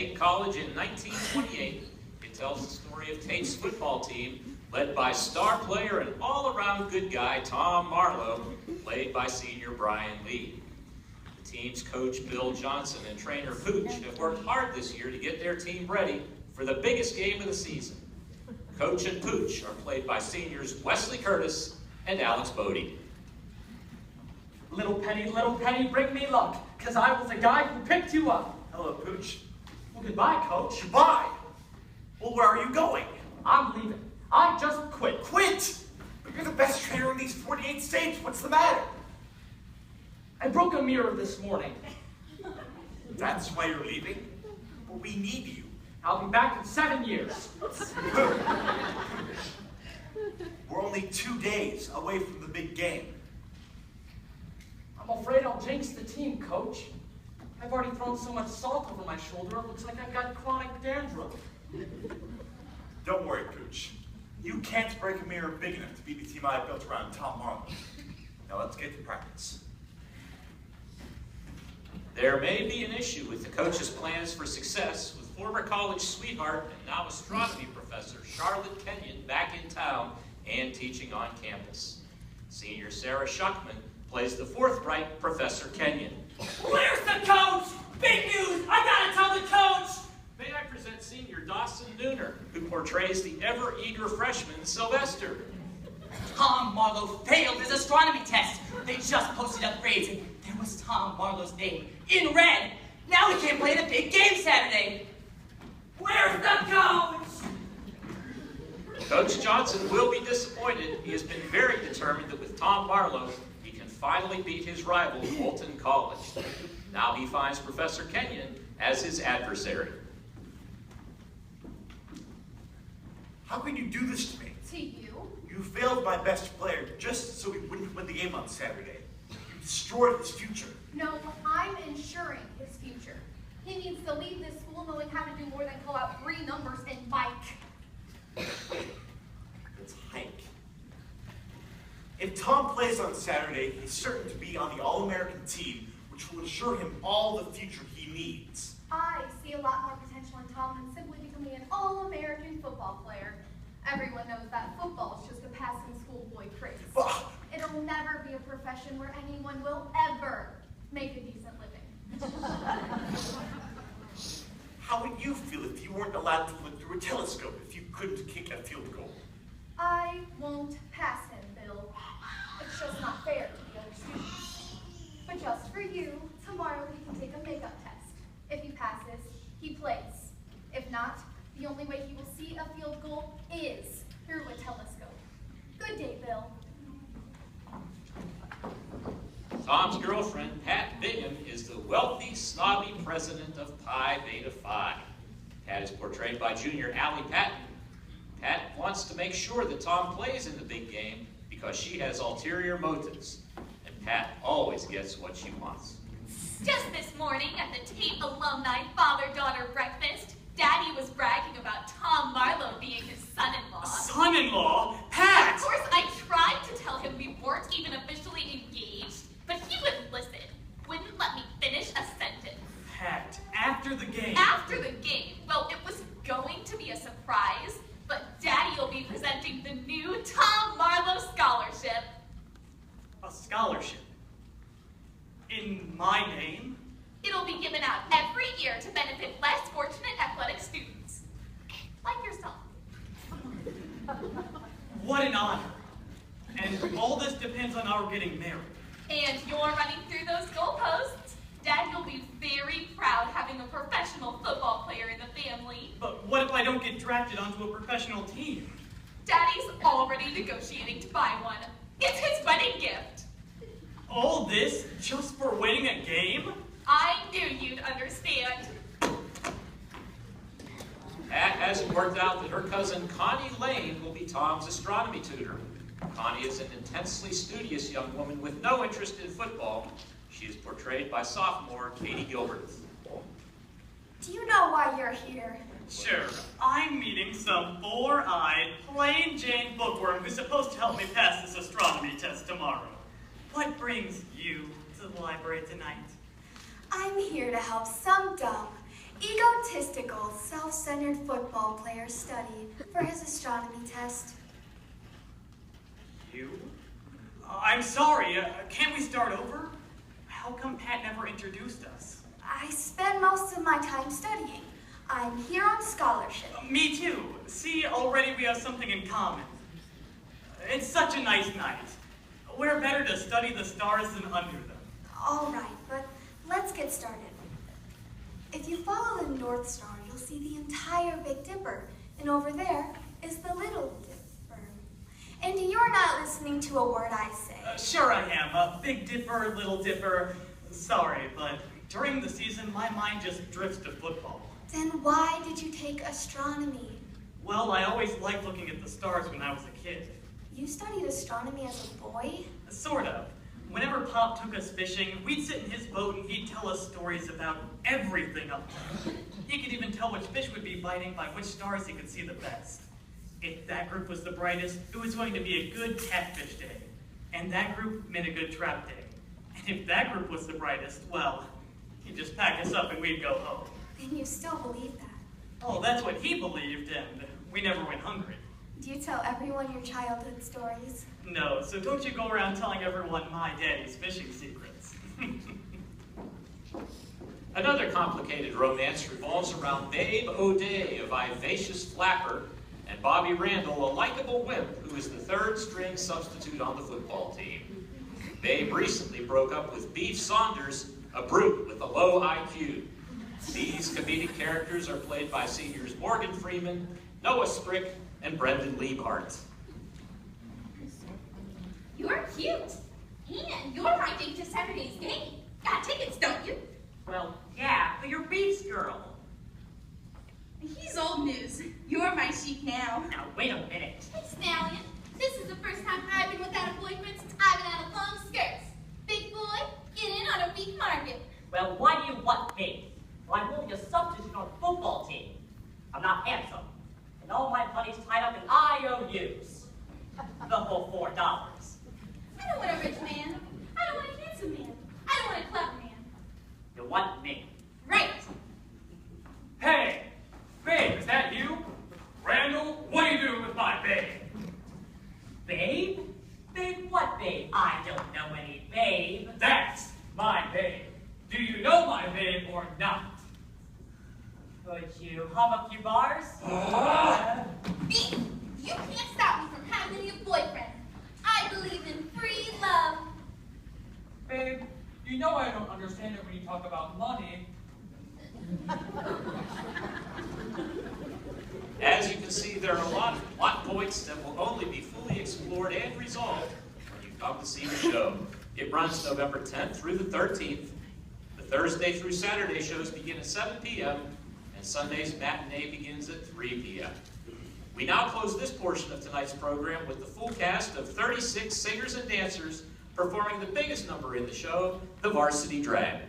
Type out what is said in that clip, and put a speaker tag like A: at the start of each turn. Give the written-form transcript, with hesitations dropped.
A: Tate College in 1928. It tells the story of Tate's football team, led by star player and all-around good guy Tom Marlowe, played by senior Brian Lee. The team's coach Bill Johnson and trainer Pooch have worked hard this year to get their team ready for the biggest game of the season. Coach and Pooch are played by seniors Wesley Curtis and Alex Bodie.
B: Little Penny, bring me luck, because I was the guy who picked you up.
C: Hello, Pooch.
B: Well, goodbye, Coach.
C: Goodbye. Well, where are you going?
B: I'm leaving. I just quit.
C: Quit? But you're the best trainer in these 48 states. What's the matter?
B: I broke a mirror this morning.
C: That's why you're leaving? But we need you.
B: I'll be back in 7 years.
C: We're only 2 days away from the big game.
B: I'm afraid I'll jinx the team, Coach. I've already thrown so much salt over my shoulder, it looks like I've got chronic dandruff.
C: Don't worry, Pooch. You can't break a mirror big enough to beat the team I built around Tom Marlowe. Now let's get to practice.
A: There may be an issue with the coach's plans for success with former college sweetheart and now astronomy professor Charlotte Kenyon back in town and teaching on campus. Senior Sarah Schuckman plays the forthright Professor Kenyon.
B: Where's the coach? Big news! I gotta tell the coach!
A: May I present senior Dawson Nooner, who portrays the ever-eager freshman Sylvester.
D: Tom Marlowe failed his astronomy test. They just posted upgrades, and there was Tom Marlowe's name in red. Now he can't play the big game Saturday.
B: Where's the coach?
A: Coach Johnson will be disappointed. He has been very determined that with Tom Marlowe, he can finally beat his rival, Fulton College. Now he finds Professor Kenyon as his adversary.
C: How can you do this to me?
E: To you?
C: You failed my best player just so we wouldn't win the game on Saturday. You destroyed his future.
E: No, I'm ensuring his future. He needs to leave this school knowing how to do more than call out 3 numbers and bike.
C: It's hike. If Tom plays on Saturday, he's certain to be on the All-American team, which will ensure him all the future he needs.
E: I see a lot more potential in Tom than simply becoming an all-American football player. Everyone knows that football is just a passing schoolboy craze. It'll never be a profession where anyone will ever make a decent living.
C: How would you feel if you weren't allowed to look through a telescope if you couldn't kick a field goal?
E: I won't pass him, Bill. It's just not fair to the other students. But just for you, tomorrow he can take a makeup test. If he passes, he plays. If not, the only way he will see a field goal is through a telescope. Good day, Bill.
A: Tom's girlfriend, Pat Bingham, is the wealthy, snobby president of Pi Beta Phi. Pat is portrayed by junior Allie Patton. Pat wants to make sure that Tom plays in the big game because she has ulterior motives. And Pat always gets what she wants.
F: Just this morning at the Tate alumni father-daughter breakfast, Daddy was bragging about Tom Marlowe being his son-in-law.
B: Son-in-law? Pat!
F: Of course, I tried to tell him we weren't even officially engaged, but he wouldn't listen. Wouldn't let me finish a sentence.
B: Pat, after the game.
F: After the game, well, it was going to be a surprise, but Daddy will be presenting the new Tom Marlowe Scholarship.
B: A scholarship? In my name?
F: It'll be given out every year to benefit less fortunate athletic students. Like yourself.
B: What an honor. And all this depends on our getting married.
F: And you're running through those goalposts. Dad will be very proud having a professional football player in the family.
B: But what if I don't get drafted onto a professional team?
F: Daddy's already negotiating to buy one. It's his wedding gift.
B: All this just for winning a game?
F: I knew you'd understand.
A: Pat has it worked out that her cousin Connie Lane will be Tom's astronomy tutor. Connie is an intensely studious young woman with no interest in football. She is portrayed by sophomore Katie Gilbert.
E: Do you know why you're here?
B: Sure. I'm meeting some four-eyed, plain Jane bookworm who's supposed to help me pass this astronomy test tomorrow. What brings you to the library tonight?
G: I'm here to help some dumb, egotistical, self-centered football player study for his astronomy test.
H: You? I'm sorry, can't we start over? How come Pat never introduced us?
G: I spend most of my time studying. I'm here on scholarship.
H: Me too. See, already we have something in common. It's such a nice night. We're better to study the stars than under them.
G: All right, but let's get started. If you follow the North Star, you'll see the entire Big Dipper, and over there is the Little Dipper. And you're not listening to a word I say.
H: Sure I am. Big Dipper, Little Dipper. Sorry, but during the season, my mind just drifts to football.
G: Then why did you take astronomy?
H: Well, I always liked looking at the stars when I was a kid.
G: You studied astronomy as a boy?
H: Sort of. Whenever Pop took us fishing, we'd sit in his boat and he'd tell us stories about everything up there. He could even tell which fish would be biting by which stars he could see the best. If that group was the brightest, it was going to be a good catfish day. And that group meant a good trout day. And if that group was the brightest, well, he'd just pack us up and we'd go home.
G: Then you still believe that?
H: Oh, that's what he believed, and we never went hungry.
G: Do you tell everyone your childhood stories?
H: No, so don't you go around telling everyone my daddy's fishing secrets.
A: Another complicated romance revolves around Babe O'Day, a vivacious flapper, and Bobby Randall, a likable wimp who is the third-string substitute on the football team. Babe recently broke up with Beef Saunders, a brute with a low IQ. These comedic characters are played by seniors Morgan Freeman, Noah Sprick, and Brendan Liebhart.
F: You're cute. And you're my date to Saturday's game. Got tickets, don't you?
D: Well, yeah, but you're Beef's girl.
F: He's old news. You're my chic now.
D: Now, wait a minute.
F: Hey, Stallion. This is the first time I've been without a boyfriend since I've been out of long skirts. Big boy, get in on a weak market.
D: Well, why do you want me? Well, I'm only a substitute on the football team. I'm not handsome. And all my money's tied up in IOUs. The whole $4.
F: I don't want a rich man. I don't want a handsome man. I don't want a clever man.
D: You want me?
F: Right.
B: Hey! Babe, is that you? Randall, what are you doing with my babe?
D: Babe? Babe what babe? I don't know any babe.
B: That's my babe. Do you know my babe or not?
D: Could you hum a few bars?
F: Beef, you can't stop me from having a boyfriend. I believe in free love.
B: Babe, you know I don't understand it when you talk about money.
A: As you can see, there are a lot of plot points that will only be fully explored and resolved when you come to see the show. It runs November 10th through the 13th. The Thursday through Saturday shows begin at 7 p.m., and Sunday's matinee begins at 3 p.m. We now close this portion of tonight's program with the full cast of 36 singers and dancers performing the biggest number in the show, the Varsity Drag.